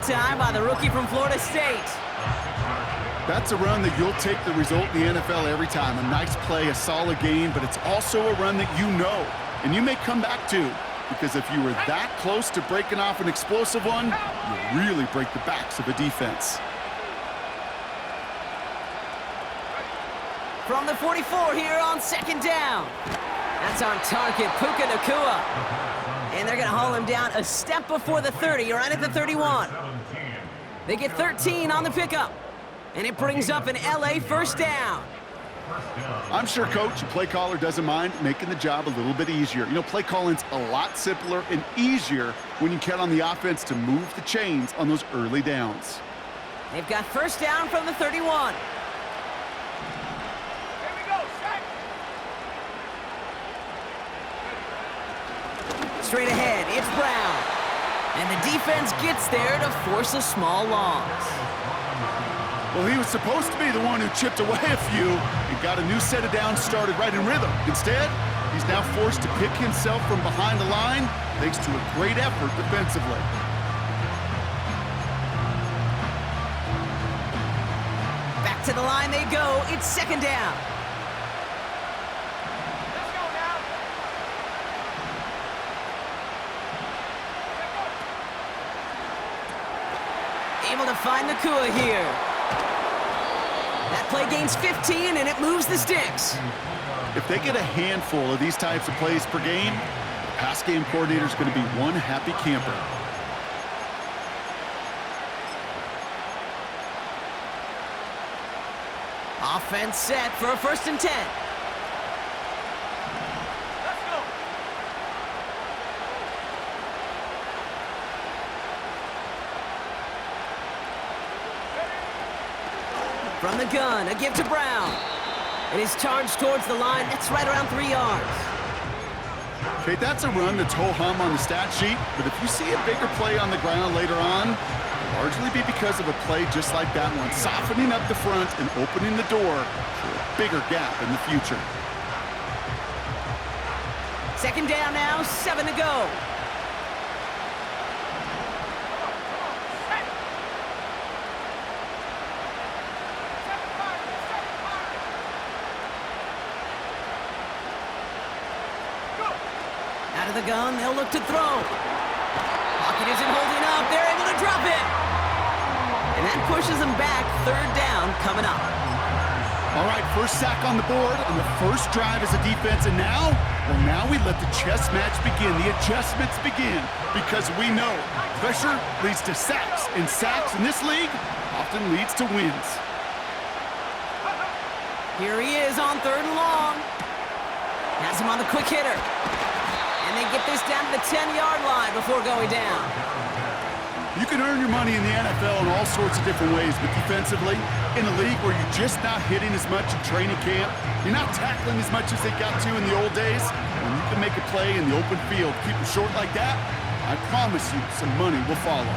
Time by the rookie from Florida State. That's a run that you'll take the result in the NFL every time. A nice play, a solid game, but it's also a run that you know, and you may come back to, because if you were that close to breaking off an explosive one, you really break the backs of a defense. From the 44 here on second down. That's on target, Puka Nacua. And they're going to haul him down a step before the 30, right at the 31. They get 13 on the pickup. And it brings up an LA first down. I'm sure coach and play caller doesn't mind making the job a little bit easier. You know, play calling's a lot simpler and easier when you count on the offense to move the chains on those early downs. They've got first down from the 31. Straight ahead, it's Brown. And the defense gets there to force a small loss. Well, he was supposed to be the one who chipped away a few and got a new set of downs started right in rhythm. Instead, he's now forced to pick himself from behind the line thanks to a great effort defensively. Back to the line they go. It's second down. Able to find Nacua here. That play gains 15, and it moves the sticks. If they get a handful of these types of plays per game, the pass game coordinator is going to be one happy camper. Offense set for a 1st and 10. From the gun, a give to Brown. And he's charged towards the line. That's right around 3 yards. Okay, that's a run that's ho-hum on the stat sheet, but if you see a bigger play on the ground later on, it'll largely be because of a play just like that one, softening up the front and opening the door for a bigger gap in the future. Second down now, 7 to go. Out of the gun, they'll look to throw. Pocket isn't holding up. They're able to drop it. And that pushes them back. 3rd down coming up. All right, first sack on the board on the first drive as a defense. And now, well, now we let the chess match begin. The adjustments begin because we know pressure leads to sacks. And sacks in this league often leads to wins. Here he is on 3rd and long. Has him on the quick hitter. And they get this down to the 10-yard line before going down. You can earn your money in the NFL in all sorts of different ways, but defensively, in a league where you're just not hitting as much in training camp, you're not tackling as much as they got to in the old days, when you can make a play in the open field, keep it short like that, I promise you some money will follow.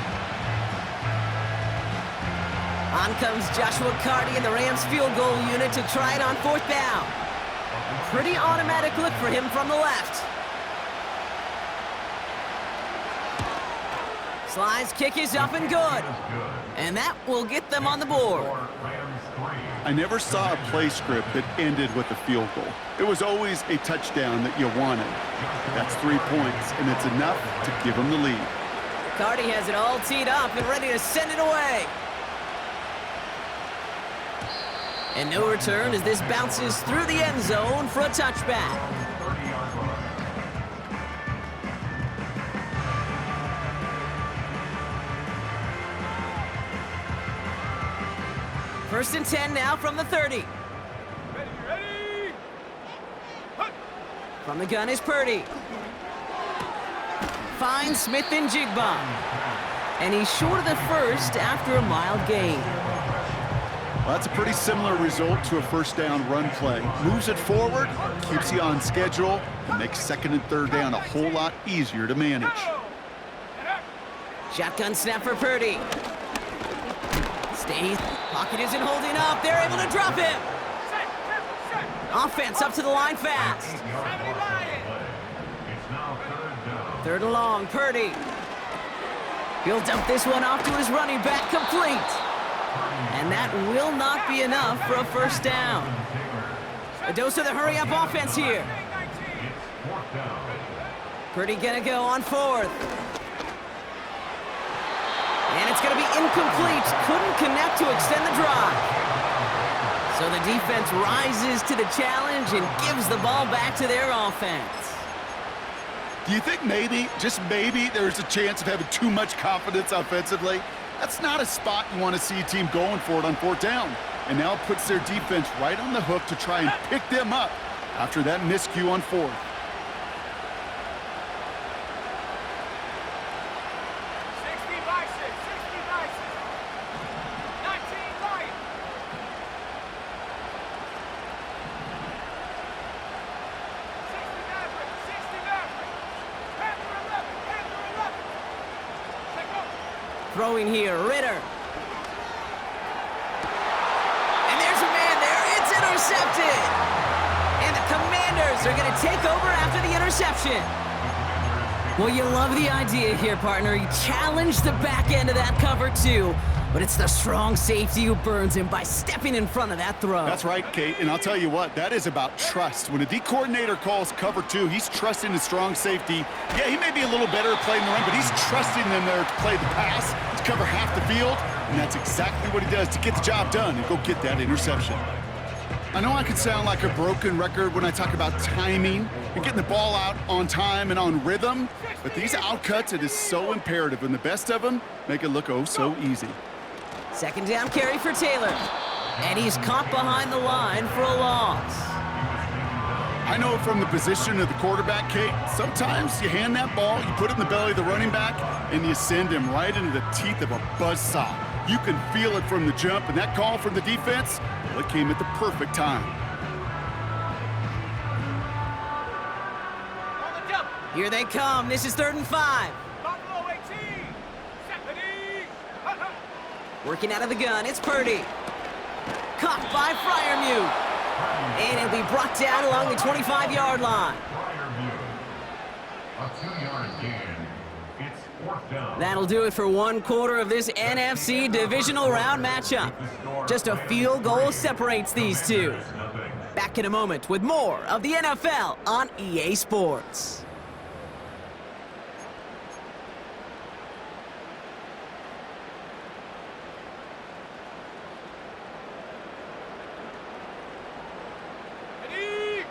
On comes Joshua Carty and the Rams field goal unit to try it on 4th down. A pretty automatic look for him from the left. Sly's kick is up and good. And that will get them on the board. I never saw a play script that ended with a field goal. It was always a touchdown that you wanted. That's 3 points, and it's enough to give them the lead. Carty has it all teed up and ready to send it away. And no return as this bounces through the end zone for a touchback. First and 10 now from the 30. Ready. From the gun is Purdy. Finds Smith and Jigba. And he's short of the first after a mild gain. Well, that's a pretty similar result to a first down run play. Moves it forward, keeps you on schedule, and makes 2nd and 3rd down a whole lot easier to manage. Shotgun snap for Purdy. Stays. Pocket isn't holding up. They're able to drop him. Offense up to the line fast. 3rd and long, Purdy. He'll dump this one off to his running back, complete. And that will not be enough for a first down. A dose of the hurry-up offense here. Purdy gonna go on fourth. And it's gonna be incomplete. Couldn't connect to extend the drive. So the defense rises to the challenge and gives the ball back to their offense. Do you think maybe, just maybe, there's a chance of having too much confidence offensively? That's not a spot you want to see a team going for it on fourth down. And now it puts their defense right on the hook to try and pick them up after that miscue on fourth. 60 by 6, 60 by 6. 19 right. 60 Maverick, 60 Maverick. Panther 11, Panther 11. Take up. Throwing here, Ritter. And there's a man there. It's intercepted. And the Commanders are going to take over after the interception. Well, you love the idea here, partner. You challenge the back end of that cover, too. But it's the strong safety who burns him by stepping in front of that throw. That's right, Kate, and I'll tell you what, that is about trust. When a D coordinator calls cover two, he's trusting his strong safety. Yeah, he may be a little better at playing the run, but he's trusting them there to play the pass, to cover half the field, and that's exactly what he does to get the job done and go get that interception. I know I could sound like a broken record when I talk about timing and getting the ball out on time and on rhythm, but these outcuts, it is so imperative, and the best of them make it look oh so easy. Second down carry for Taylor. And he's caught behind the line for a loss. I know from the position of the quarterback, Kate, sometimes you hand that ball, you put it in the belly of the running back, and you send him right into the teeth of a buzzsaw. You can feel it from the jump, and that call from the defense, well, it came at the perfect time. On the jump. Here they come. This is 3rd and 5. Buffalo 18. Stephanie. Working out of the gun, it's Purdy. Caught by Freiermuth. And it'll be brought down along the 25-yard line. A 2-yard gain. It's 4th down. That'll do it for one quarter of this NFC divisional round matchup. Just a field goal separates these two. Back in a moment with more of the NFL on EA Sports.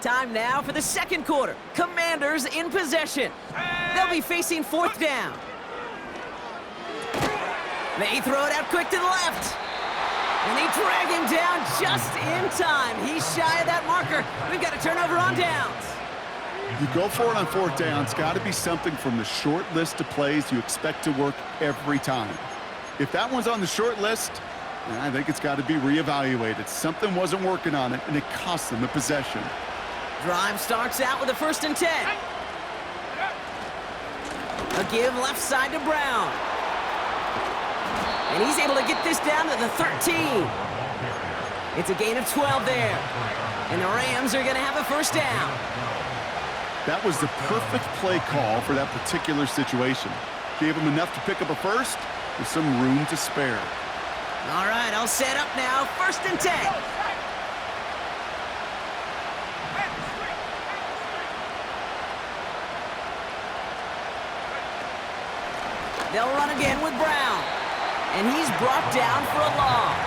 Time now for the second quarter. Commanders in possession. They'll be facing 4th down. They throw it out quick to the left. And they drag him down just in time. He's shy of that marker. We've got a turnover on downs. You go for it on 4th down. It's got to be something from the short list of plays you expect to work every time. If that one's on the short list, I think it's got to be reevaluated. Something wasn't working on it, and it cost them the possession. Drive starts out with a 1st and 10. A give left side to Brown. And he's able to get this down to the 13. It's a gain of 12 there. And the Rams are going to have a 1st down. That was the perfect play call for that particular situation. Gave them enough to pick up a 1st with some room to spare. All right, I'll set up now. 1st and 10. They'll run again with Brown. And he's brought down for a loss.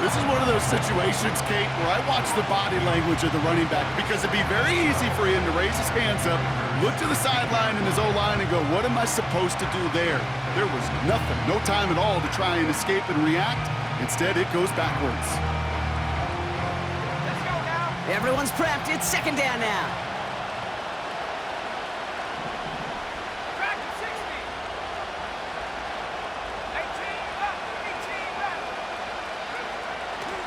This is one of those situations, Kate, where I watch the body language of the running back because it'd be very easy for him to raise his hands up, look to the sideline in his O-line and go, what am I supposed to do there? There was nothing, no time at all to try and escape and react. Instead, it goes backwards. Let's go now. Everyone's prepped. It's 2nd down now. Track 60. 18 left. 18 left.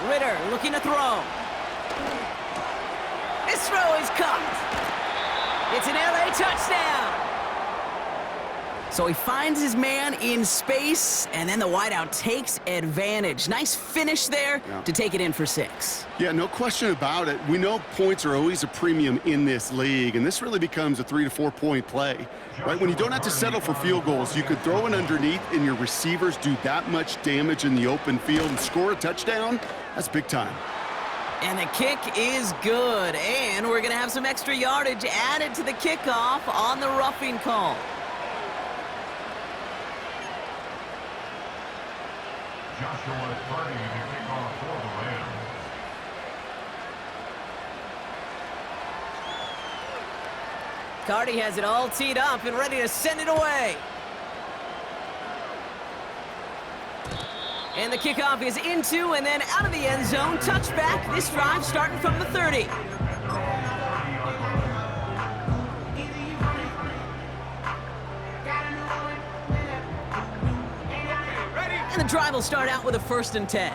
Ritter looking to throw. This throw is caught. It's an LA touchdown. So he finds his man in space, and then the wideout takes advantage. Nice finish there to take it in for 6. Yeah, no question about it. We know points are always a premium in this league, and this really becomes a 3 to 4 point play. Right? When you don't have to settle for field goals, you could throw it underneath and your receivers do that much damage in the open field and score a touchdown. That's big time. And the kick is good, and we're going to have some extra yardage added to the kickoff on the roughing call. Joshua Purdy to kick off for the Rams. Cardi has it all teed up and ready to send it away. And the kickoff is into and then out of the end zone. Touchback. This drive starting from the 30. And the drive will start out with a 1st and 10.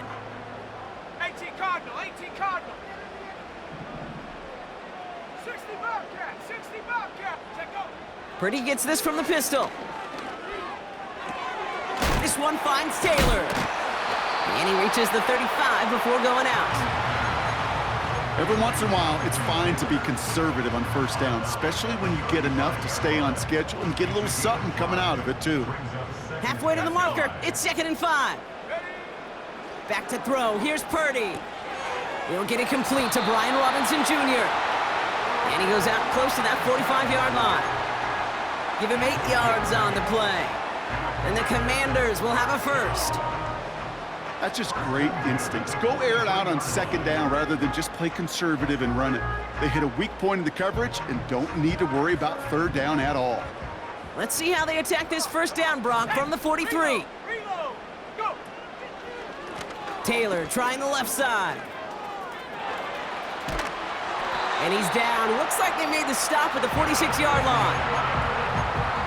18 Cardinal, 18 Cardinal. 60 Bobcat, 60 Bobcat. Check out. Purdy gets this from the pistol. This one finds Taylor. And he reaches the 35 before going out. Every once in a while, it's fine to be conservative on 1st down, especially when you get enough to stay on schedule and get a little something coming out of it, too. Halfway to the marker, it's 2nd and 5. Back to throw, here's Purdy. He'll get it complete to Brian Robinson Jr. And he goes out close to that 45-yard line. Give him 8 yards on the play. And the Commanders will have a 1st. That's just great instincts. Go air it out on 2nd down rather than just play conservative and run it. They hit a weak point in the coverage and don't need to worry about 3rd down at all. Let's see how they attack this 1st down, Brock, from the 43. Reload, go. Taylor trying the left side. And he's down. Looks like they made the stop at the 46-yard line.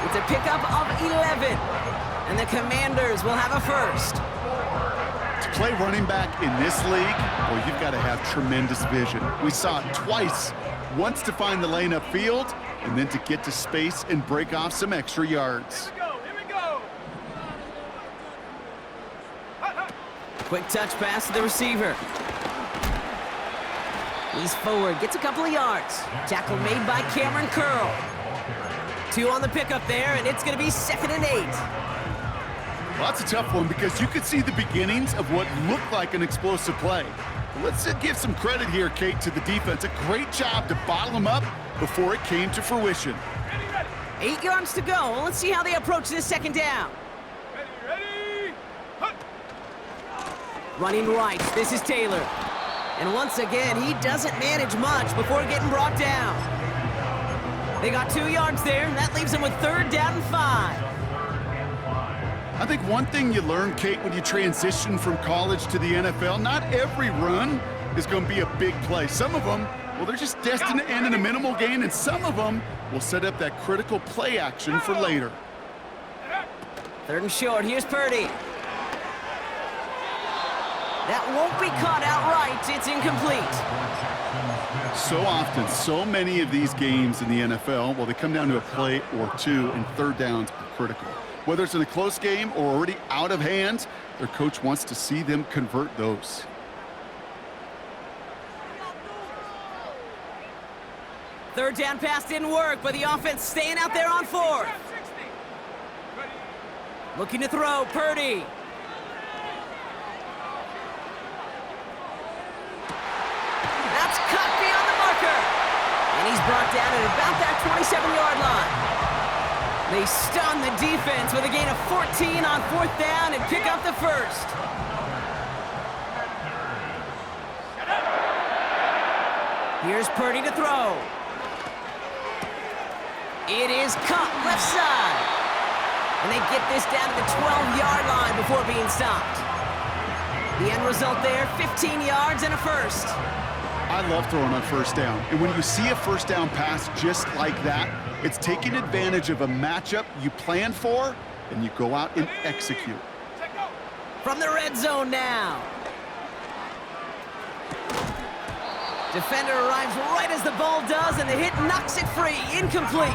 It's a pickup of 11. And the Commanders will have a 1st. To play running back in this league, well, you've got to have tremendous vision. We saw it twice. Once to find the lane upfield, and then to get to space and break off some extra yards. Here we go. Quick touch pass to the receiver. He's forward, gets a couple of yards. Tackle made by Cameron Curl. 2 on the pickup there, and it's going to be 2nd and 8. Well, that's a tough one because you could see the beginnings of what looked like an explosive play. Let's give some credit here, Kate, to the defense. A great job to bottle them up before it came to fruition. 8 yards to go. Let's see how they approach this 2nd down. Ready. Hunt. Running right, this is Taylor. And once again, he doesn't manage much before getting brought down. They got 2 yards there, and that leaves them with 3rd down and 5. I think one thing you learn, Kate, when you transition from college to the NFL, not every run is going to be a big play. Some of them, well, they're just destined to end in a minimal gain, and some of them will set up that critical play action for later. 3rd and short, here's Purdy. That won't be caught outright. It's incomplete. So often, so many of these games in the NFL, well, they come down to a play or 2, and 3rd downs are critical. Whether it's in a close game or already out of hand, their coach wants to see them convert those. Third down pass didn't work, but the offense staying out there on 4th. Looking to throw, Purdy. That's cut beyond the marker. And he's brought down at about that 27-yard line. They stun the defense with a gain of 14 on 4th down and pick up the 1st. Here's Purdy to throw. It is cut left side. And they get this down to the 12-yard line before being stopped. The end result there, 15 yards and a 1st. I love throwing on 1st down. And when you see a 1st down pass just like that, it's taking advantage of a matchup you plan for, and you go out and execute. From the red zone now. Defender arrives right as the ball does, and the hit knocks it free. Incomplete.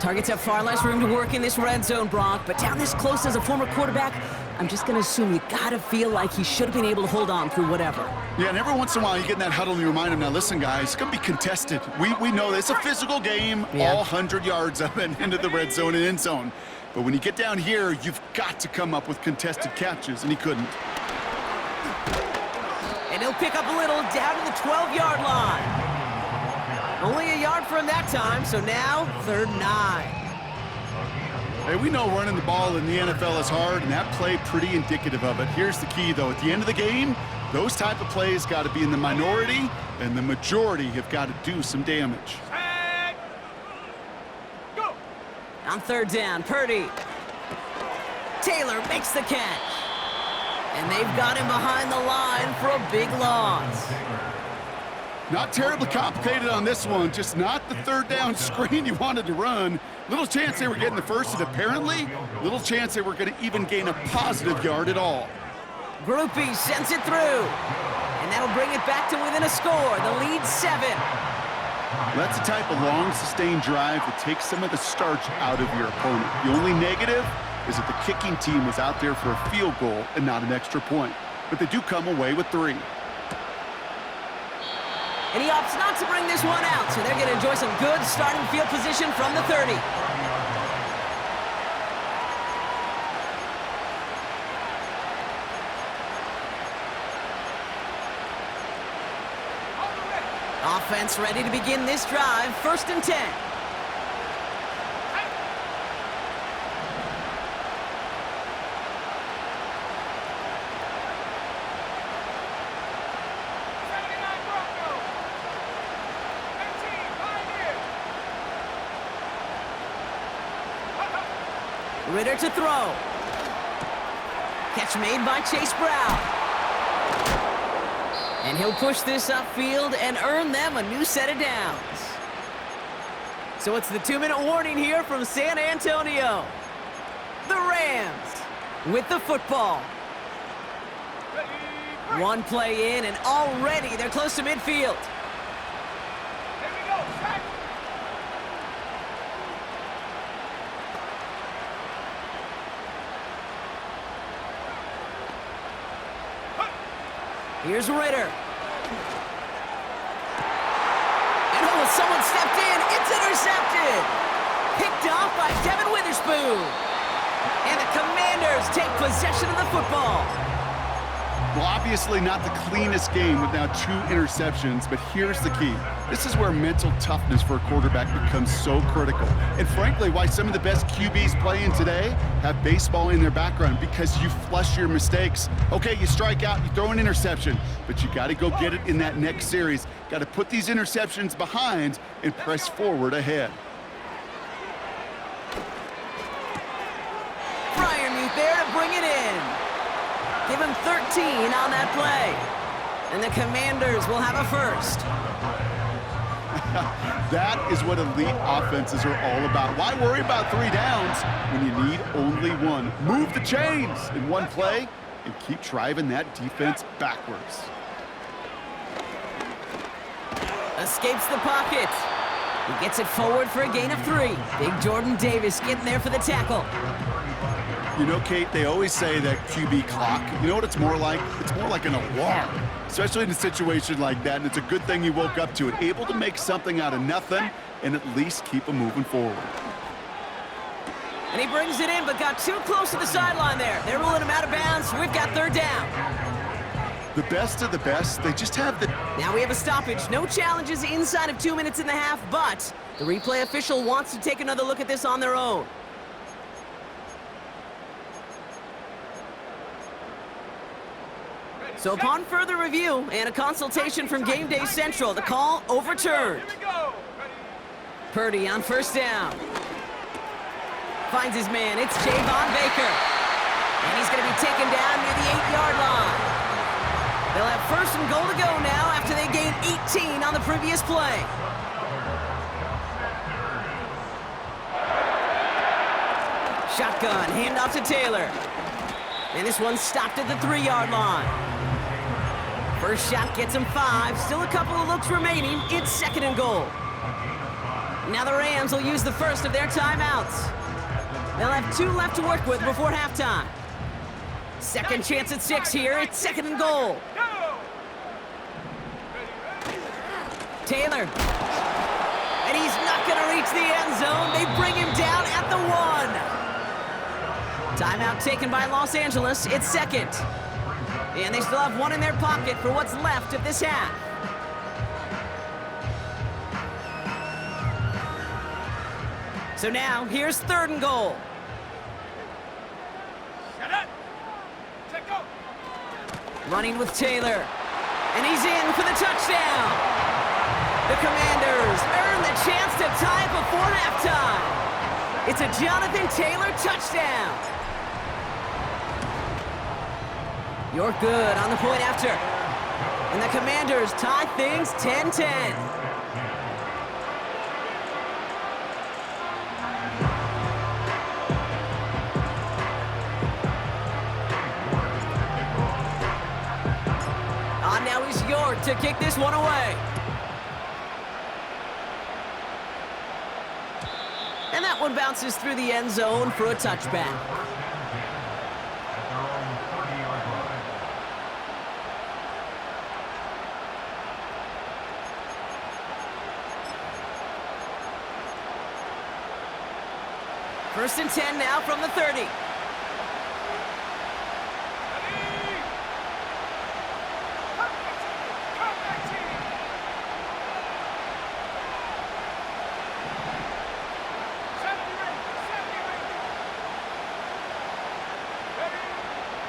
Targets have far less room to work in this red zone, Brock, but down this close as a former quarterback, I'm just going to assume you got to feel like he should have been able to hold on through whatever. Yeah, and every once in a while you get in that huddle and you remind him, now listen, guys, it's going to be contested. We know this. It's a physical game, all 100 yards up and into the red zone and end zone. But when you get down here, you've got to come up with contested catches, and he couldn't. And he'll pick up a little down to the 12-yard line. Only a yard for him that time, so now 3rd and 9. Hey, we know running the ball in the NFL is hard, and that play pretty indicative of it. Here's the key, though. At the end of the game, those type of plays got to be in the minority, and the majority have got to do some damage. Set. Go. On 3rd down, Purdy. Taylor makes the catch. And they've got him behind the line for a big loss. Not terribly complicated on this one, just not the 3rd down screen you wanted to run. Little chance they were getting the first, and apparently, little chance they were going to even gain a positive yard at all. Groupie sends it through. And that'll bring it back to within a score. The lead 7. That's the type of long, sustained drive that takes some of the starch out of your opponent. The only negative is that the kicking team was out there for a field goal and not an extra point. But they do come away with 3. And he opts not to bring this one out, so they're going to enjoy some good starting field position from the 30. Offense ready to begin this drive, 1st and 10. Ritter to throw. Catch made by Chase Brown. And he'll push this upfield and earn them a new set of downs. So it's the 2-minute warning here from San Antonio. The Rams with the football. One play in, and already they're close to midfield. Here we go. Set. Here's Ritter. And oh, someone stepped in. It's intercepted. Picked off by Devin Witherspoon. And the Commanders take possession of the football. Well, obviously not the cleanest game with now 2 interceptions, but here's the key. This is where mental toughness for a quarterback becomes so critical. And frankly, why some of the best QBs playing today have baseball in their background, because you flush your mistakes. Okay, you strike out, you throw an interception, but you got to go get it in that next series. Got to put these interceptions behind and press forward ahead. Fryermuth there to bring it in. Give him 13 on that play. And the Commanders will have a first. That is what elite offenses are all about. Why worry about 3 downs when you need only 1? Move the chains in one play and keep driving that defense backwards. Escapes the pocket. He gets it forward for a gain of 3. Big Jordan Davis getting there for the tackle. You know, Kate, they always say that QB clock, you know what it's more like? It's more like an alarm, especially in a situation like that, and it's a good thing he woke up to it, able to make something out of nothing and at least keep him moving forward. And he brings it in, but got too close to the sideline there. They're ruling him out of bounds. We've got 3rd down. The best of the best, they just have the... Now we have a stoppage. No challenges inside of 2 minutes and a half, but the replay official wants to take another look at this on their own. So upon further review and a consultation from Game Day Central, the call overturned. Here we go. Ready. Purdy on 1st down. Finds his man. It's Javon Baker. And he's going to be taken down near the 8-yard line. They'll have 1st and goal to go now after they gained 18 on the previous play. Shotgun, handoff to Taylor. And this one's stopped at the 3-yard line. First shot gets him 5. Still a couple of looks remaining. It's 2nd and goal. Now the Rams will use the first of their timeouts. They'll have 2 left to work with before halftime. Second chance at 6 here. It's 2nd and goal. Taylor. And he's not going to reach the end zone. They bring him down at the 1. Timeout taken by Los Angeles. It's 2nd. And they still have 1 in their pocket for what's left of this half. So now, here's 3rd and goal. Shut up. Check go. Running with Taylor. And he's in for the touchdown. The Commanders earn the chance to tie it before halftime. It's a Jonathan Taylor touchdown. You're good on the point after. And the Commanders tie things 10-10. Now he's York to kick this one away. And that one bounces through the end zone for a touchback. First and 10 now from the 30.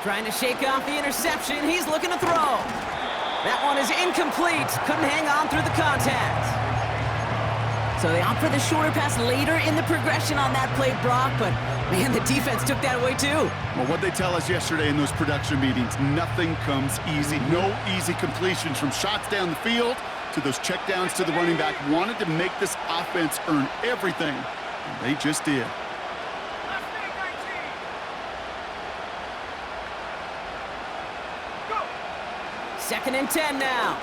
Trying to shake off the interception. He's looking to throw. That one is incomplete. Couldn't hang on through the contact. So they opt for the shorter pass later in the progression on that play, Brock, but man, the defense took that away too. Well, what they tell us yesterday in those production meetings, nothing comes easy. No easy completions from shots down the field to those checkdowns to the running back. Wanted to make this offense earn everything, and they just did. 2nd and 10 now.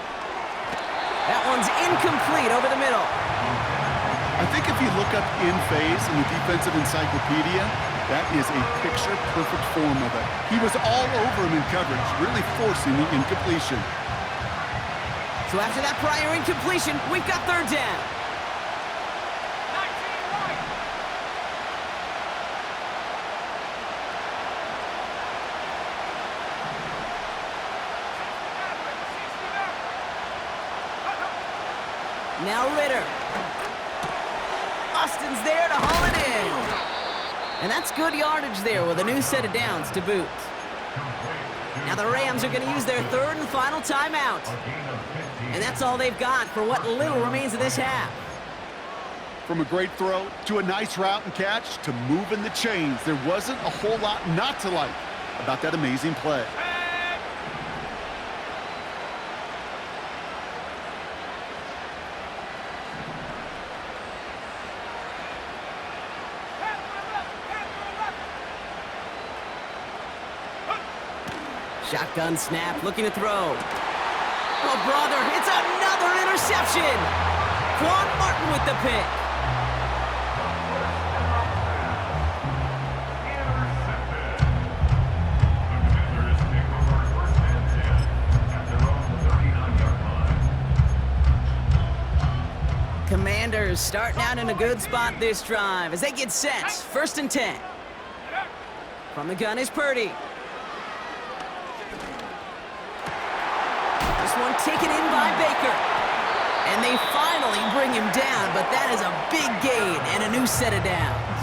That one's incomplete over the middle. I think if you look up in phase in the defensive encyclopedia, that is a picture-perfect form of it. He was all over him in coverage, really forcing the incompletion. So after that prior incompletion, we've got 3rd down. Now Ritter. Austin's there to haul it in. And that's good yardage there with a new set of downs to boot. Now the Rams are going to use their 3rd and final timeout. And that's all they've got for what little remains of this half. From a great throw to a nice route and catch to moving the chains, there wasn't a whole lot not to like about that amazing play. Shotgun snap, looking to throw. Oh, brother, it's another interception. Quan Martin with the pick. Commanders starting out in a good spot this drive as they get set. 1st and 10. From the gun is Purdy. One taken in by Baker. And they finally bring him down, but that is a big gain and a new set of downs.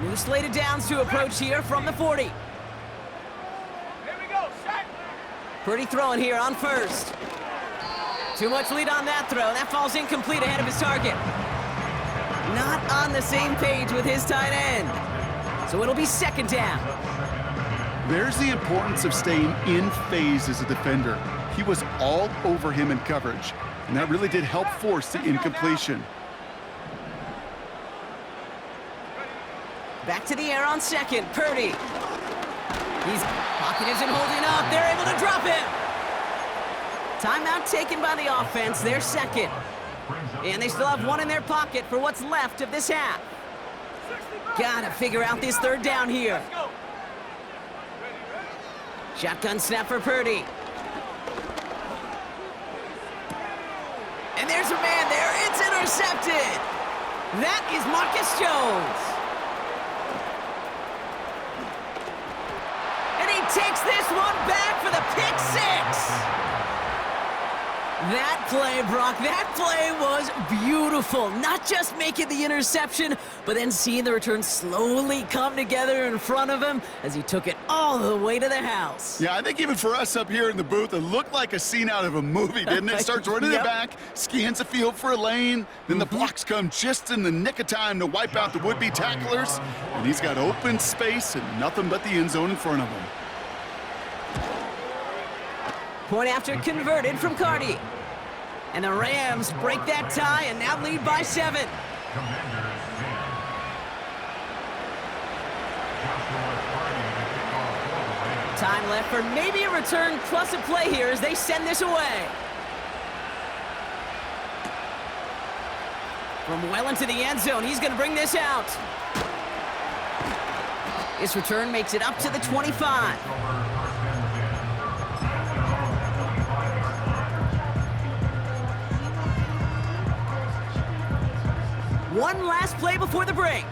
New slate of downs to approach here from the 40. Here we go, set. Purdy throwing here on 1st. Too much lead on that throw. That falls incomplete ahead of his target. Not on the same page with his tight end. So it'll be 2nd down. There's the importance of staying in phase as a defender. He was all over him in coverage, and that really did help force the incompletion. Back to the air on second. Purdy. His pocket isn't holding up. They're able to drop him. Timeout taken by the offense. They're second. And they still have one in their pocket for what's left of this half. Gotta figure out this third down here. Shotgun snap for Purdy. And there's a man there. It's intercepted. That is Marcus Jones. And he takes this one back for the pick six. That play, Brock, that play was beautiful. Not just making the interception, but then seeing the return slowly come together in front of him as he took it all the way to the house. Yeah, I think even for us up here in the booth, it looked like a scene out of a movie, didn't it? Starts running it back, scans the field for a lane, then the blocks come just in the nick of time to wipe out the would-be tacklers, and he's got open space and nothing but the end zone in front of him. Point after converted from Cardi. And the Rams break that tie and now lead by 7. Time left for maybe a return plus a play here as they send this away. From well into the end zone, he's going to bring this out. This return makes it up to the 25. One last play before the break.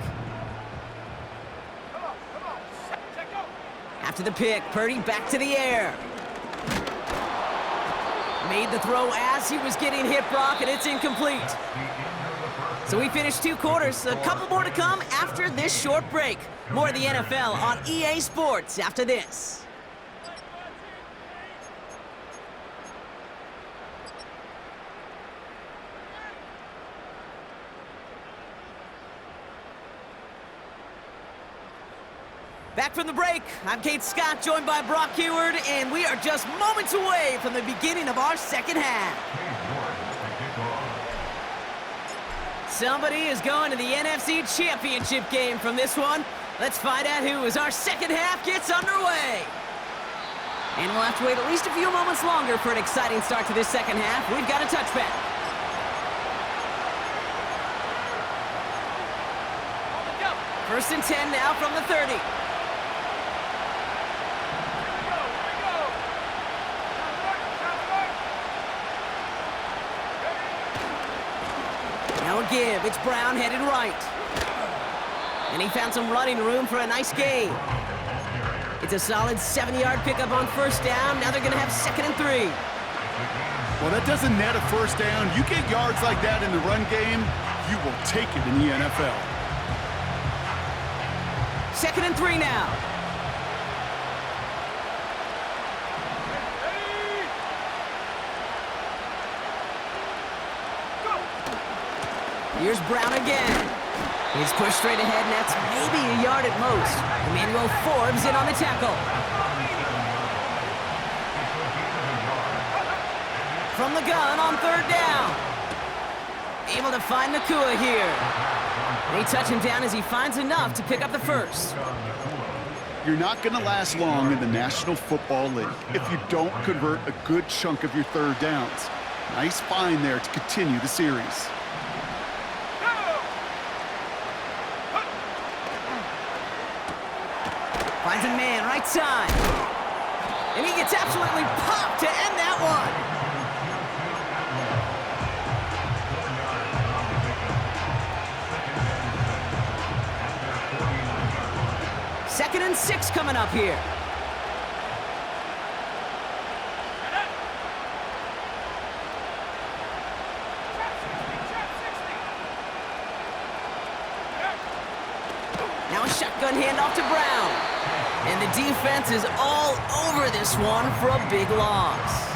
After the pick, Purdy back to the air. Made the throw as he was getting hit, Brock, and it's incomplete. So we finished 2 quarters. A couple more to come after this short break. More of the NFL on EA Sports after this. Back from the break, I'm Kate Scott, joined by Brock Heward, and we are just moments away from the beginning of our second half. Somebody is going to the NFC Championship game from this one. Let's find out who as our second half gets underway. And we'll have to wait at least a few moments longer for an exciting start to this second half. We've got a touchback. First and 10 now from the 30. Now a give. It's Brown headed right. And he found some running room for a nice gain. It's a solid 70-yard pickup on first down. Now they're going to have 2nd and 3. Well, that doesn't net a first down. You get yards like that in the run game, you will take it in the NFL. 2nd and 3 now. Here's Brown again. He's pushed straight ahead, and that's maybe a yard at most. Emmanuel Forbes in on the tackle. From the gun on 3rd down. Able to find Nakua here. They touch him down as he finds enough to pick up the first. You're not going to last long in the National Football League if you don't convert a good chunk of your 3rd downs. Nice find there to continue the series. Finds a man right side. And he gets absolutely popped to end that one. Second and 6 coming up here. Now a shotgun handoff to Brown. And the defense is all over this one for a big loss.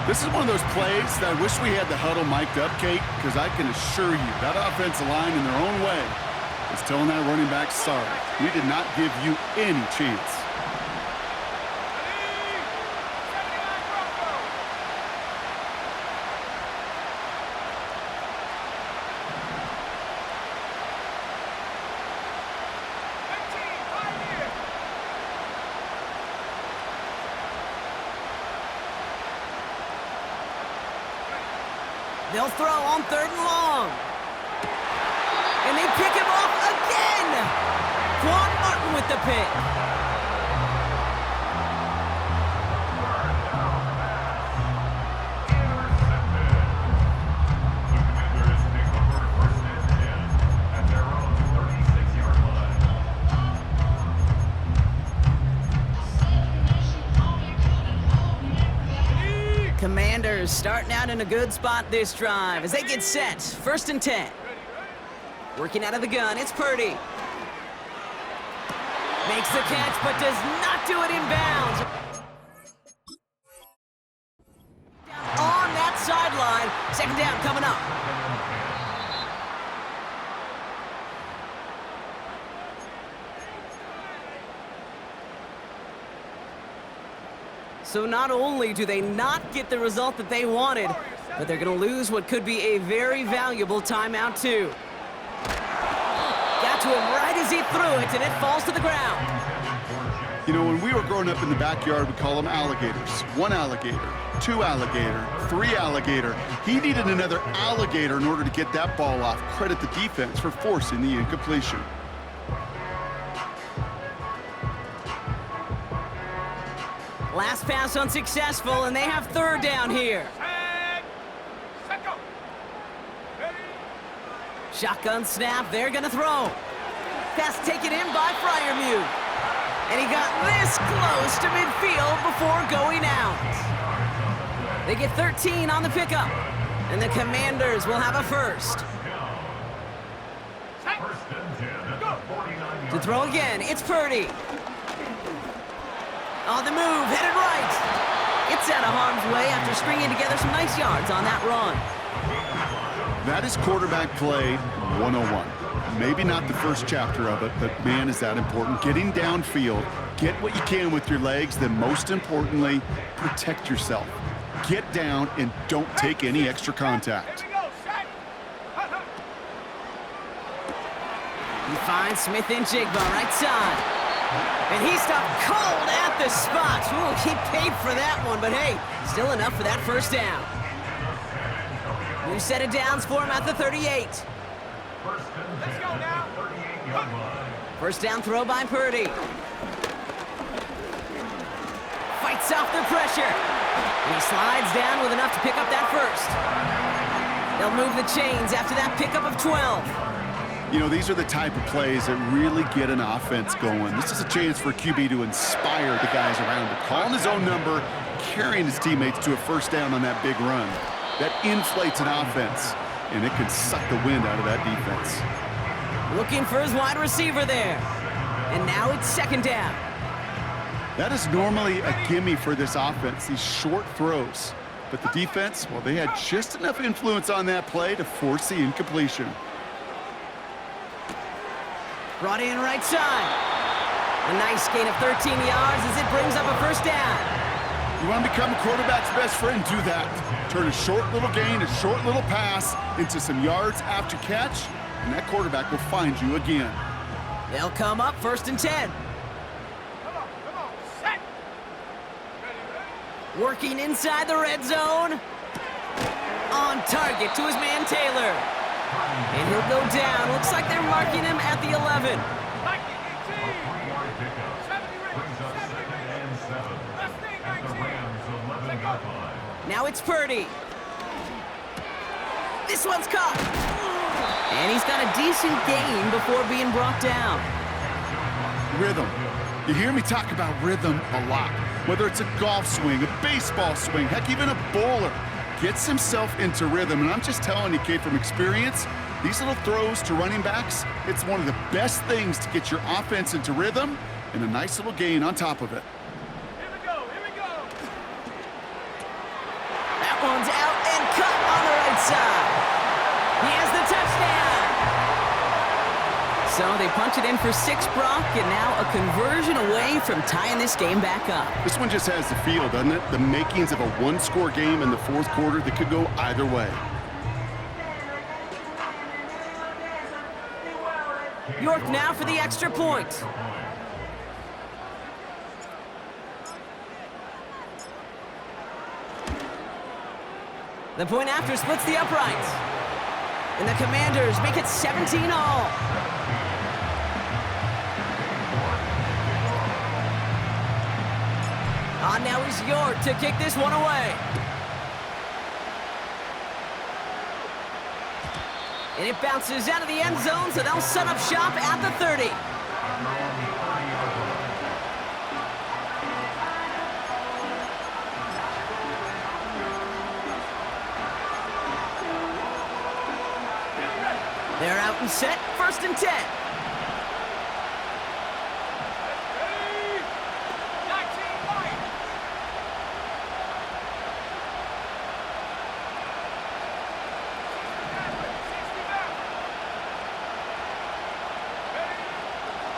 This is one of those plays that I wish we had the huddle mic'd up, Kate, because I can assure you that offensive line in their own way is telling that running back, sorry, we did not give you any chance. They'll throw on 3rd and long. And they pick him off again. Quan Martin with the pick. Commanders starting out in a good spot this drive as they get set. 1st and 10. Working out of the gun, it's Purdy. Makes the catch, but does not do it in bounds. On that sideline. 2nd down coming up. So not only do they not get the result that they wanted, but they're going to lose what could be a very valuable timeout too. Got to him right as he threw it, and it falls to the ground. You know, when we were growing up in the backyard, we call them alligators. 1 alligator, 2 alligator, 3 alligator. He needed another alligator in order to get that ball off. Credit the defense for forcing the incompletion. Last pass unsuccessful, and they have 3rd down here. Shotgun snap, they're gonna throw. Pass taken in by Freiermuth. And he got this close to midfield before going out. They get 13 on the pickup, and the Commanders will have a 1st. To throw again, it's Purdy. On the move, headed right. Gets out of harm's way after stringing together some nice yards on that run. That is quarterback play 101. Maybe not the first chapter of it, but man, is that important. Getting downfield, get what you can with your legs, then most importantly, protect yourself. Get down and don't take any extra contact. He finds Smith and Jigba right side. And he stopped cold at the spot. Ooh, he paid for that one, but hey, still enough for that 1st down. New set of downs for him at the 38. Let's go now. 1st down throw by Purdy. Fights off the pressure. And he slides down with enough to pick up that 1st. They'll move the chains after that pickup of 12. You know, these are the type of plays that really get an offense going. This is a chance for a QB to inspire the guys around him. Calling his own number, carrying his teammates to a 1st down on that big run. That inflates an offense, and it can suck the wind out of that defense. Looking for his wide receiver there. And now it's 2nd down. That is normally a gimme for this offense, these short throws. But the defense, well, they had just enough influence on that play to force the incompletion. Brought in right side. A nice gain of 13 yards as it brings up a 1st down. You want to become a quarterback's best friend? Do that. Turn a short little gain, a short little pass into some yards after catch, and that quarterback will find you again. They'll come up 1st and 10. Come on, set. Ready. Working inside the red zone. On target to his man Taylor. And he'll go down. Looks like they're marking him at the 11. Now it's Purdy. This one's caught. And he's got a decent gain before being brought down. Rhythm. You hear me talk about rhythm a lot. Whether it's a golf swing, a baseball swing, heck, even a bowler gets himself into rhythm. And I'm just telling you, kid, from experience, these little throws to running backs, it's one of the best things to get your offense into rhythm and a nice little gain on top of it. Here we go. That one's out and cut on the right side. He has the touchdown. So they punch it in for 6, Brock, and now a conversion away from tying this game back up. This one just has the feel, doesn't it? The makings of a one-score game in the 4th quarter that could go either way. York now for the extra point. The point after splits the uprights. And the Commanders make it 17 all. On now is York to kick this one away. And it bounces out of the end zone, so they'll set up shop at the 30. They're out and set, 1st and 10.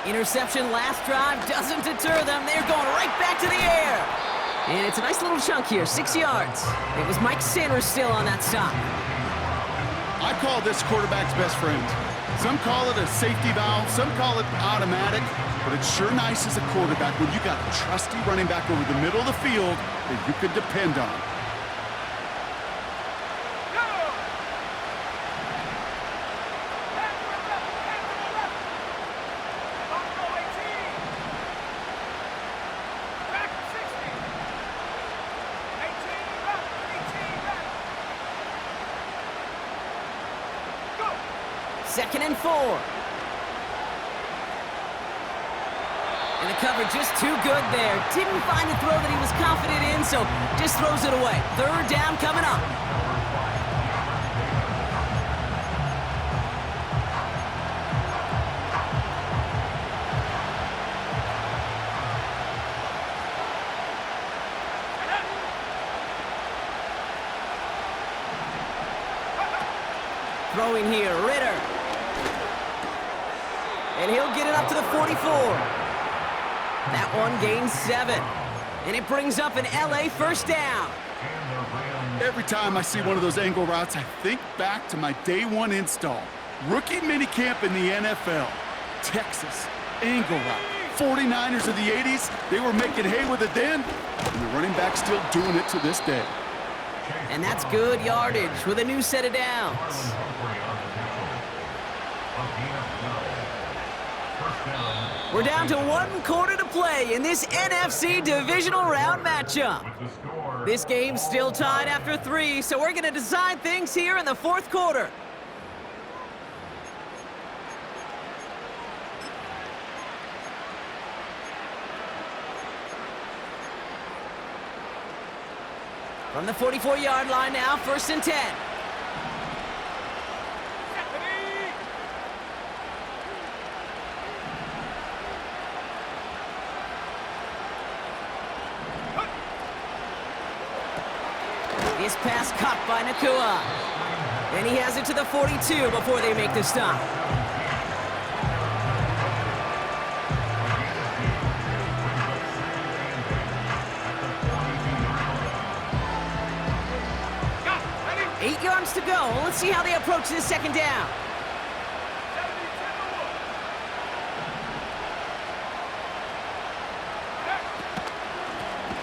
Interception last drive doesn't deter them. They're going right back to the air. And it's a nice little chunk here, 6 yards. It was Mike Sanders still on that stop. I call this quarterback's best friend. Some call it a safety valve, some call it automatic, but it's sure nice as a quarterback when you got a trusty running back over the middle of the field that you could depend on. Second and 4. And the cover just too good there. Didn't find the throw that he was confident in, so just throws it away. 3rd down coming up. Throwing here, Ritter. And he'll get it up to the 44. That one gains 7. And it brings up an LA 1st down. Every time I see one of those angle routes, I think back to my day 1 install. Rookie minicamp in the NFL. Texas, angle route. 49ers of the 80s, they were making hay with it then, and the running back's still doing it to this day. And that's good yardage with a new set of downs. We're down to 1 quarter to play in this NFC divisional round matchup. This game's still tied after 3, so we're going to decide things here in the 4th quarter. From the 44-yard line now, 1st and 10. This pass caught by Nakua. And he has it to the 42 before they make the stop. Ready? 8 yards to go. Let's see how they approach this 2nd down.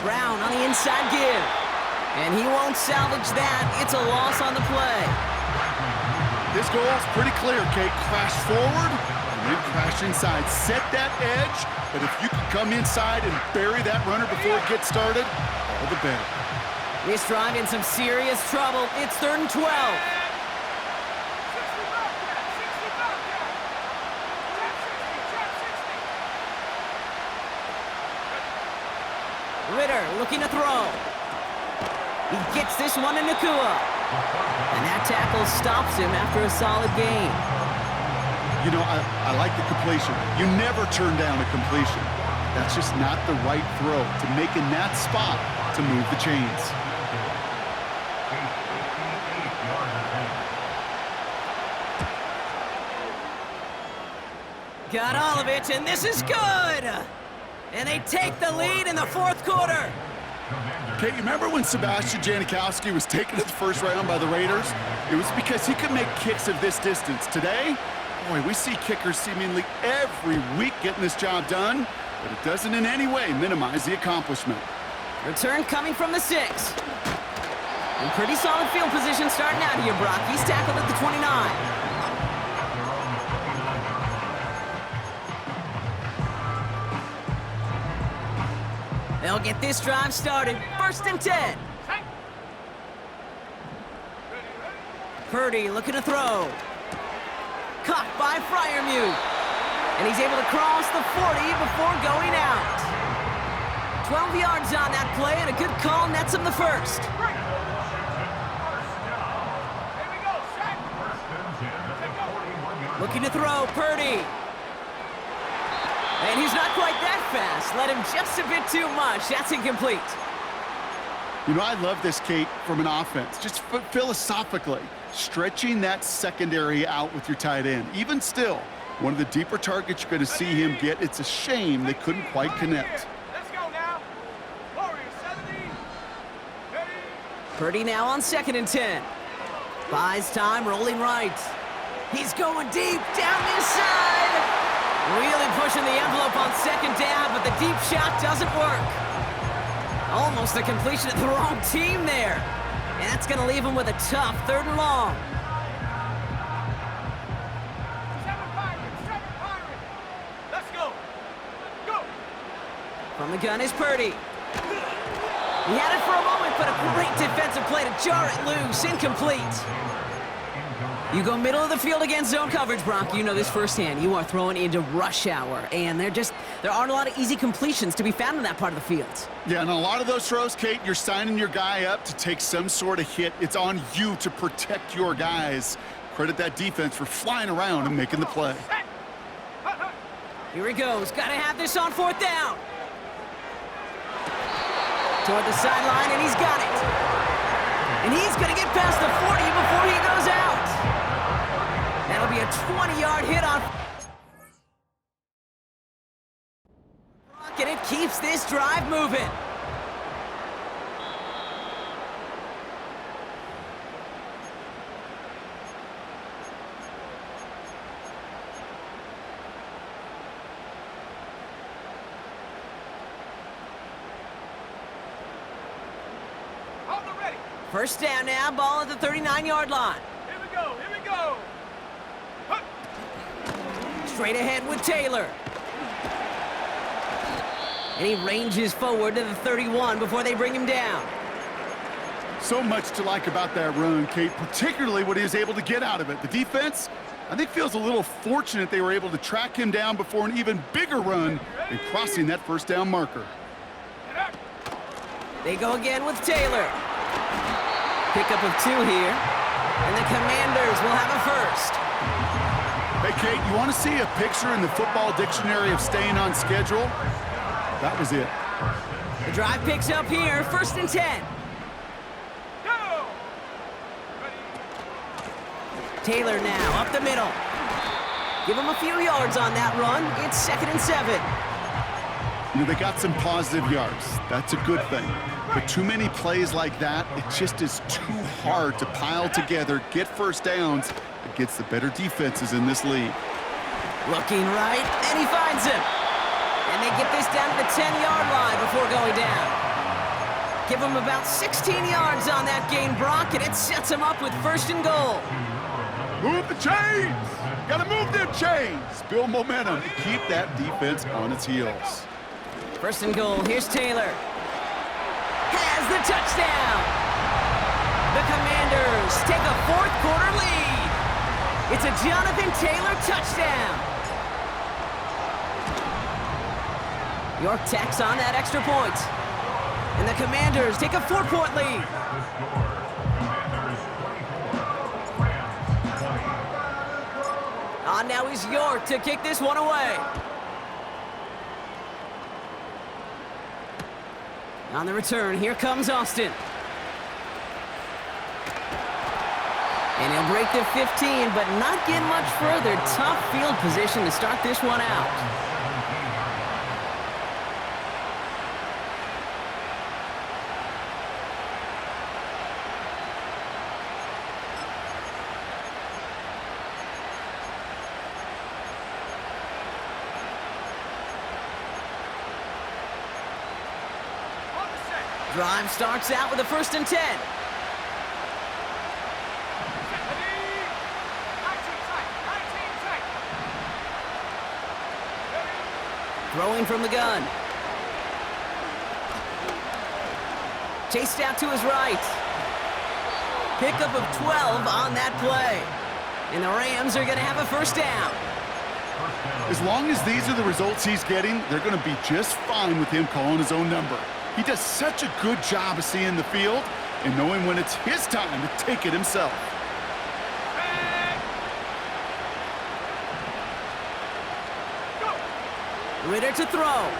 Brown on the inside give. And he won't salvage that. It's a loss on the play. This goal is pretty clear, Kate. Crash forward and then crash inside. Set that edge, but if you can come inside and bury that runner before it gets started, all the better. This drive in some serious trouble. It's 3rd and 12. Ritter looking to throw. He gets this one to Nakua. And that tackle stops him after a solid gain. You know, I like the completion. You never turn down a completion. That's just not the right throw to make in that spot to move the chains. Got all of it, and this is good! And they take the lead in the 4th quarter. Okay, you remember when Sebastian Janikowski was taken in the 1st round by the Raiders? It was because he could make kicks of this distance. Today, boy, we see kickers seemingly every week getting this job done, but it doesn't in any way minimize the accomplishment. Return coming from the 6. In pretty solid field position starting out here, Brock. He's tackled at the 29. They'll get this drive started. 1st and 10. Purdy looking to throw. Caught by Freiermuth. And he's able to cross the 40 before going out. 12 yards on that play, and a good call nets him the first. Looking to throw, Purdy. And he's not quite that fast. Let him just a bit too much. That's incomplete. You know, I love this, Kate, from an offense. Just philosophically, stretching that secondary out with your tight end. Even still, one of the deeper targets you're going to see him get. It's a shame they couldn't quite connect. Let's go now. Warriors 70. Ready. Purdy now on 2nd and 10. Buys time, rolling right. He's going deep, down this side. Really pushing the envelope on 2nd down, but the deep shot doesn't work. Almost a completion of the wrong team there. And that's going to leave him with a tough 3rd and long. 7 Pirates. Let's go. Go. From the gun is Purdy. He had it for a moment, but a great defensive play to jar it loose. Incomplete. You go middle of the field against zone coverage, Brock. You know this firsthand. You are throwing into rush hour, and there aren't a lot of easy completions to be found in that part of the field. Yeah, and a lot of those throws, Kate, you're signing your guy up to take some sort of hit. It's on you to protect your guys. Credit that defense for flying around and making the play. Here he goes. Got to have this on 4th down. Toward the sideline, and he's got it. And he's going to get past the 40 before he goes out. That'll be a 20-yard hit on... And it keeps this drive moving. Hold the ready. 1st down now, ball at the 39-yard line. Here we go. Here we go. Huh. Straight ahead with Taylor. And he ranges forward to the 31 before they bring him down. So much to like about that run, Kate, particularly what he was able to get out of it. The defense, I think, feels a little fortunate they were able to track him down before an even bigger run and crossing that 1st down marker. They go again with Taylor. Pickup of 2 here. And the Commanders will have a first. Hey, Kate, you want to see a picture in the football dictionary of staying on schedule? That was it. The drive picks up here, 1st and 10. Go. Ready. Taylor now, up the middle. Give him a few yards on that run. It's 2nd and 7. You know, they got some positive yards. That's a good thing. But too many plays like that, it just is too hard to pile together, get 1st downs against the better defenses in this league. Looking right, and he finds him. And they get this down to the 10-yard line before going down. Give him about 16 yards on that gain, Brock, and it sets him up with 1st and goal. Move the chains! Gotta move them chains! Build momentum to keep that defense on its heels. 1st and goal, here's Taylor. Has the touchdown! The Commanders take a 4th quarter lead. It's a Jonathan Taylor touchdown. York tacks on that extra point. And the Commanders take a 4-point lead. On now is York to kick this one away. On the return, here comes Austin. And he'll break the 15, but not get much further. Tough field position to start this one out. Drive starts out with a 1st and 10. Throwing from the gun. Chased out to his right. Pickup of 12 on that play. And the Rams are going to have a first down. As long as these are the results he's getting, they're going to be just fine with him calling his own number. He does such a good job of seeing the field and knowing when it's his time to take it himself. Ritter to throw.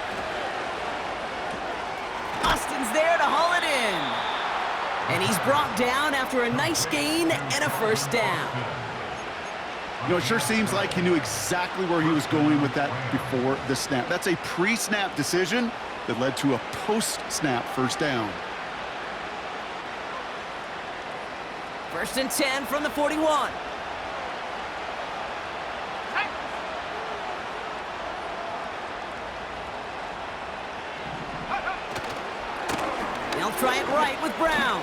Austin's there to haul it in. And he's brought down after a nice gain and a first down. You know, it sure seems like he knew exactly where he was going with that before the snap. That's a pre-snap decision that led to a post-snap first down. 1st and 10 from the 41. They'll try it right with Brown.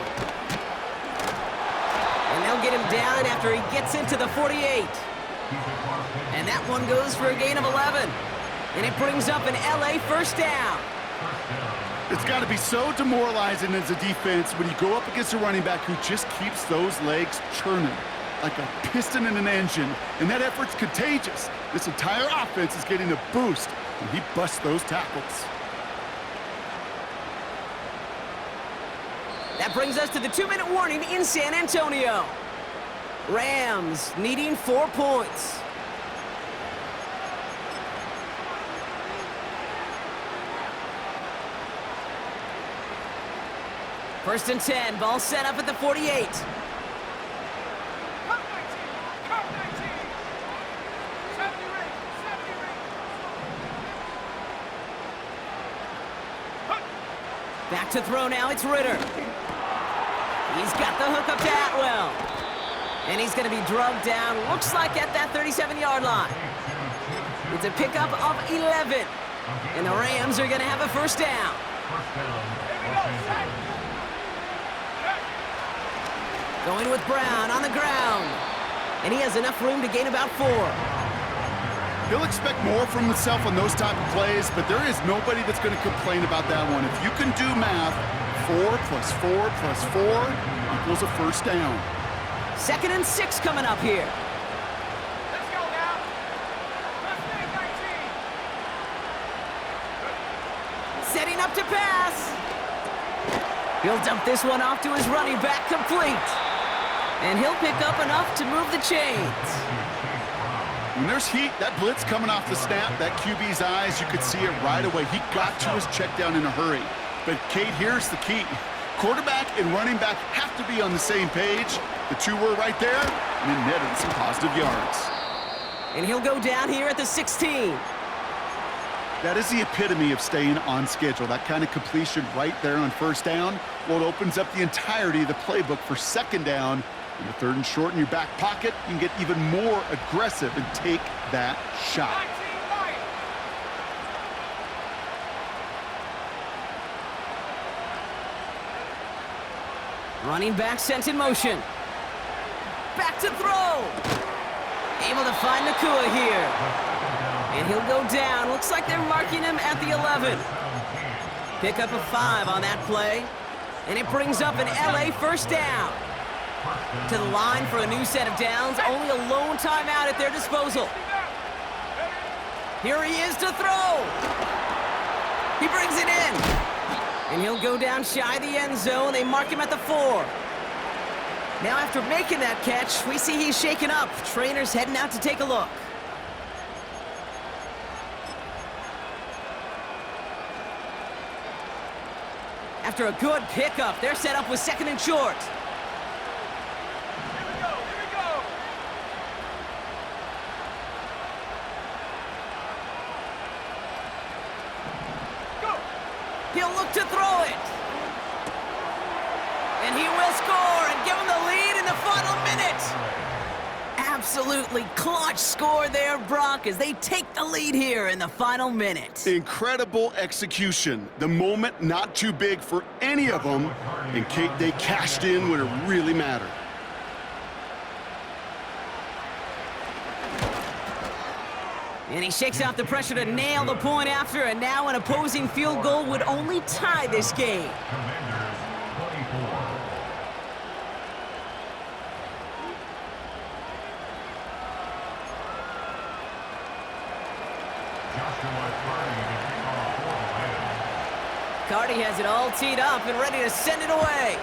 And they'll get him down after he gets into the 48. And that one goes for a gain of 11. And it brings up an LA first down. It's got to be so demoralizing as a defense when you go up against a running back who just keeps those legs churning like a piston in an engine. And that effort's contagious. This entire offense is getting a boost when he busts those tackles. That brings us to the 2-minute warning in San Antonio. Rams needing 4 points. First and 10, ball set up at the 48. Back to throw now, it's Ritter. He's got the hook up to Atwell. And he's going to be drugged down, looks like at that 37-yard line. It's a pickup of 11. And the Rams are going to have a first down. Going with Brown on the ground. And he has enough room to gain about 4. He'll expect more from himself on those type of plays, but there is nobody that's going to complain about that one. If you can do math, 4 plus 4 plus 4 equals a first down. 2nd and 6 coming up here. Let's go now. Let's make 19. Setting up to pass. He'll dump this one off to his running back, complete. And he'll pick up enough to move the chains. When there's heat, that blitz coming off the snap, that QB's eyes, you could see it right away. He got to his check down in a hurry. But, Kate, here's the key. Quarterback and running back have to be on the same page. The two were right there, and it netted some positive yards. And he'll go down here at the 16. That is the epitome of staying on schedule. That kind of completion right there on first down. Well, it opens up the entirety of the playbook for second down. In the 3rd and short in your back pocket, you can get even more aggressive and take that shot. Running back sent in motion. Back to throw. Able to find Nakua here. And he'll go down. Looks like they're marking him at the 11. Pick up a 5 on that play. And it brings up an LA first down. To the line for a new set of downs. Only a lone timeout at their disposal. Here he is to throw. He brings it in. And he'll go down shy of the end zone. They mark him at the 4. Now after making that catch, we see he's shaken up. Trainer's heading out to take a look. After a good pickup, they're set up with 2nd and short. He'll look to throw it. And he will score and give him the lead in the final minute. Absolutely clutch score there, Brock, as they take the lead here in the final minute. Incredible execution. The moment not too big for any of them. And Kate, they cashed in when it really mattered. And he shakes off the pressure to nail the point after, and now an opposing field goal would only tie this game. Commanders 24. Joshua Carty to kick off for the Lions. Carty has it all teed up and ready to send it away.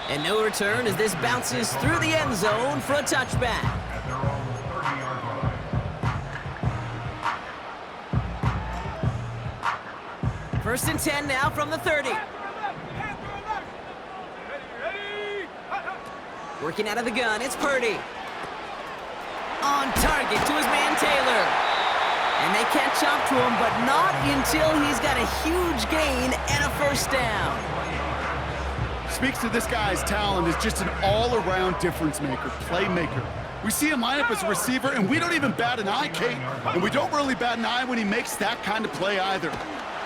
And no return as this bounces through the end zone for a touchback. At their own 30-yard line. First and 10 now from the 30. Working out of the gun, it's Purdy. On target to his man Taylor. And they catch up to him, but not until he's got a huge gain and a first down. Speaks to this guy's talent as just an all-around difference maker, playmaker. We see him line up as a receiver, and we don't even bat an eye, Kate. And we don't really bat an eye when he makes that kind of play either.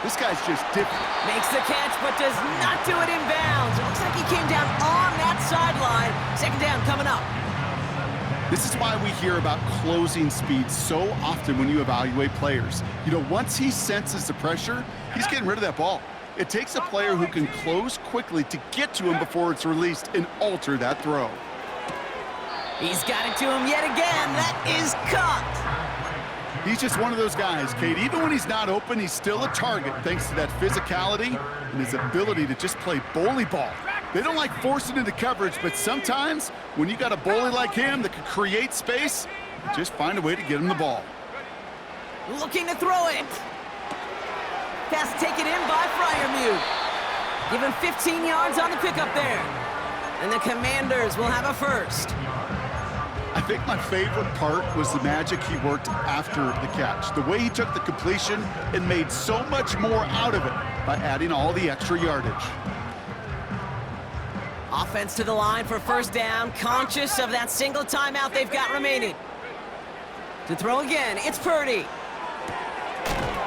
This guy's just different. Makes the catch, but does not do it in bounds. It looks like he came down on that sideline. Second down coming up. This is why we hear about closing speed so often when you evaluate players. You know, once he senses the pressure, he's getting rid of that ball. It takes a player who can close quickly to get to him before it's released and alter that throw. He's got it to him yet again. That is caught. He's just one of those guys, Kate. Even when he's not open, he's still a target thanks to that physicality and his ability to just play bully ball. They don't like forcing into coverage, but sometimes when you got a bully like him that can create space, just find a way to get him the ball. Looking to throw it. Pass taken in by Freiermuth. Give him 15 yards on the pickup there. And the Commanders will have a first. I think my favorite part was the magic he worked after the catch. The way he took the completion and made so much more out of it by adding all the extra yardage. Offense to the line for first down, conscious of that single timeout they've got remaining. To throw again, it's Purdy.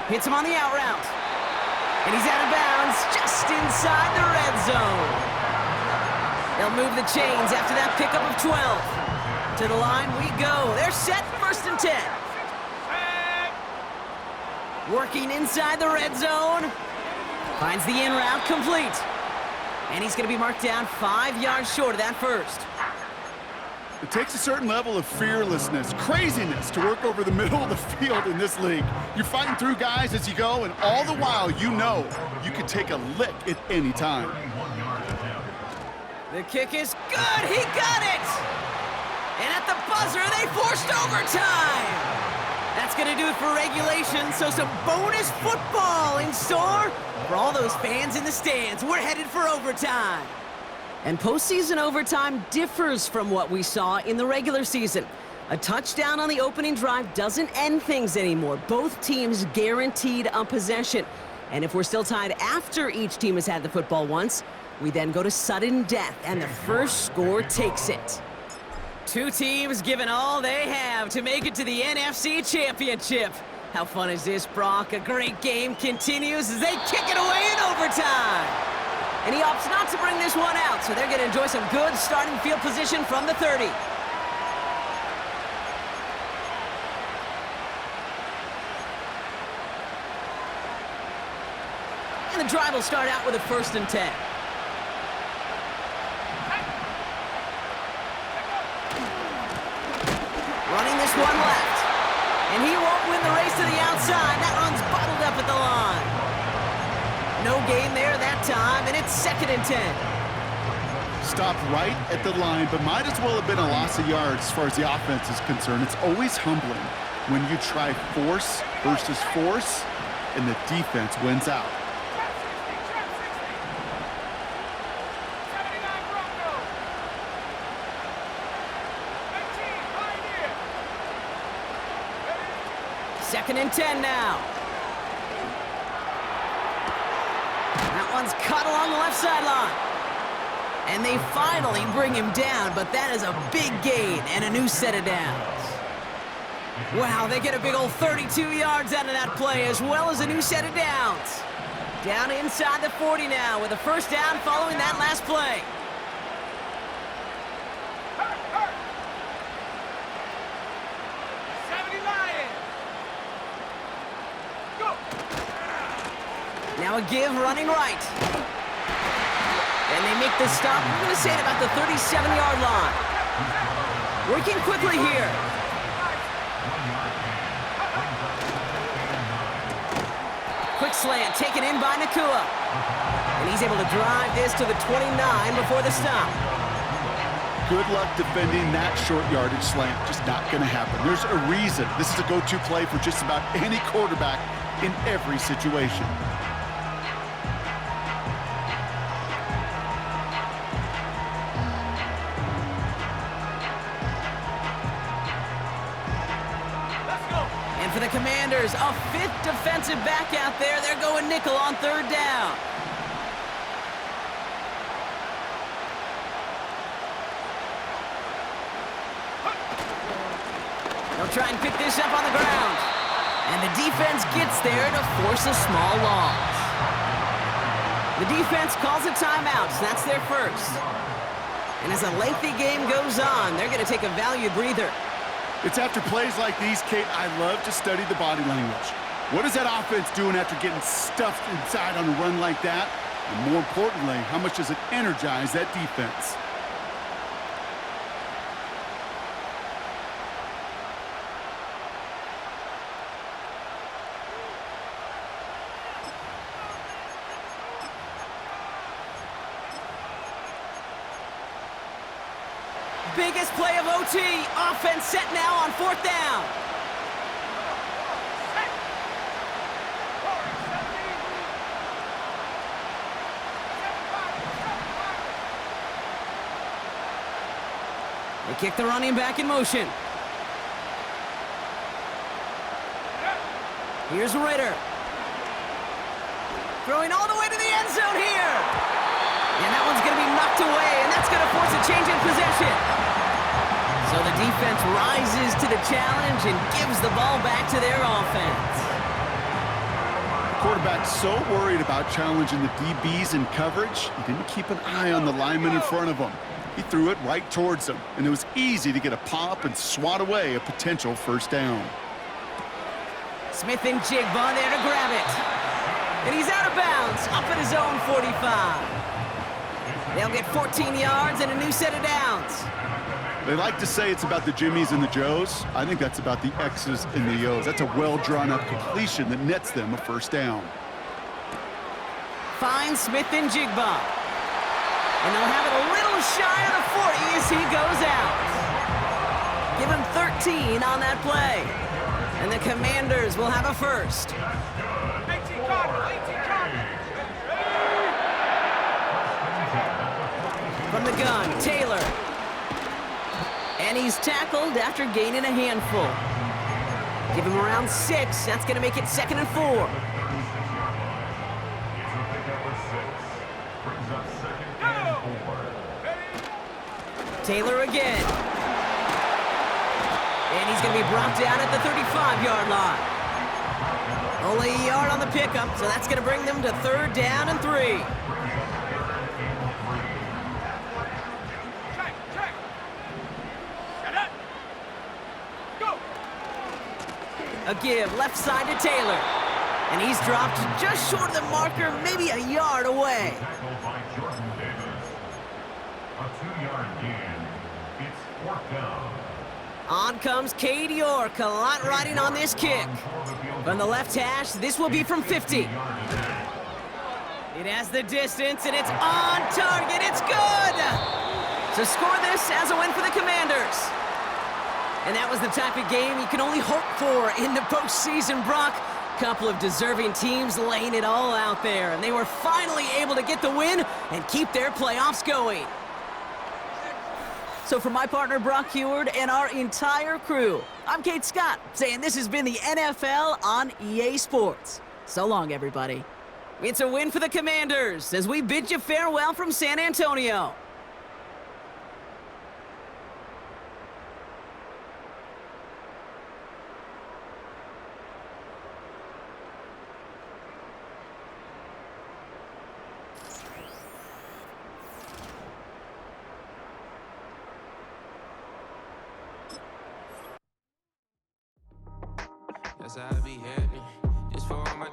Hits him on the out route. And he's out of bounds just inside the red zone. They'll move the chains after that pickup of 12. To the line we go. They're set, first and 10. Working inside the red zone. Finds the in route complete. And he's going to be marked down 5 yards short of that first. It takes a certain level of fearlessness, craziness to work over the middle of the field in this league. You're fighting through guys as you go, and all the while you know you can take a lick at any time. The kick is good. He got it. And at the buzzer, they forced overtime. That's going to do it for regulation, so some bonus football in store for all those fans in the stands. We're headed for overtime. And postseason overtime differs from what we saw in the regular season. A touchdown on the opening drive doesn't end things anymore. Both teams guaranteed a possession. And if we're still tied after each team has had the football once, we then go to sudden death, and the first score takes it. Two teams giving all they have to make it to the NFC Championship. How fun is this, Brock? A great game continues as they kick it away in overtime. And he opts not to bring this one out, so they're going to enjoy some good starting field position from the 30. And the drive will start out with a first and 10. Running this one left. And he won't win the race to the outside. That run's bottled up at the line. No gain there that time, and it's second and 10. Stopped right at the line, but might as well have been a loss of yards as far as the offense is concerned. It's always humbling when you try force versus force, and the defense wins out. Second and 10 now. That one's cut along the left sideline. And they finally bring him down, but that is a big gain and a new set of downs. Wow, they get a big old 32 yards out of that play, as well as a new set of downs. Down inside the 40 now with a first down following that last play. Now a give running right. And they make the stop, I'm going to say it about the 37-yard line. Working quickly here. Quick slant taken in by Nakua. And he's able to drive this to the 29 before the stop. Good luck defending that short yardage slant. Just not going to happen. There's a reason. This is a go-to play for just about any quarterback in every situation. And for the Commanders, a fifth defensive back out there. They're going nickel on third down. They'll try and pick this up on the ground. And the defense gets there to force a small loss. The defense calls a timeout, so that's their first. And as a lengthy game goes on, they're going to take a valued breather. It's after plays like these, Kate, I love to study the body language. What is that offense doing after getting stuffed inside on a run like that? And more importantly, how much does it energize that defense? Biggest play of OT. Offense set now on fourth down. They kick the running back in motion. Here's Ritter. Throwing all the way to the end zone here. And that one's going to be knocked away, and that's going to force a change in possession. So the defense rises to the challenge and gives the ball back to their offense. The quarterback's so worried about challenging the DBs in coverage, he didn't keep an eye on the lineman in front of him. He threw it right towards him, and it was easy to get a pop and swat away a potential first down. Smith and Jigba there to grab it. And he's out of bounds, up at his own 45. They'll get 14 yards and a new set of downs. They like to say it's about the Jimmies and the Joes. I think that's about the X's and the O's. That's a well-drawn-up completion that nets them a first down. Finds Smith and Jigba. And they'll have it a little shy of the 40 as he goes out. Give him 13 on that play. And the Commanders will have a first. 18 Cardinals, 18 Cardinals. From the gun, Taylor. And he's tackled after gaining a handful. Give him around 6. That's going to make it 2nd and 4. Taylor again. And he's going to be brought down at the 35-yard line. Only a yard on the pickup, so that's going to bring them to 3rd down and 3. Check. Set up. Go. A give left side to Taylor. And he's dropped just short of the marker, maybe a yard away. Tackled by Jordan Davis. A 2-yard gain. It's 4th down. On comes Cade York, a lot riding on this kick. From the left hash, this will be from 50. It has the distance, and it's on target. It's good! So score this as a win for the Commanders. And that was the type of game you can only hope for in the postseason, Brock. Couple of deserving teams laying it all out there, and they were finally able to get the win and keep their playoffs going. So for my partner, Brock Heward, and our entire crew, I'm Kate Scott, saying this has been the NFL on EA Sports. So long, everybody. It's a win for the Commanders as we bid you farewell from San Antonio. That's how I be happening. Just for all my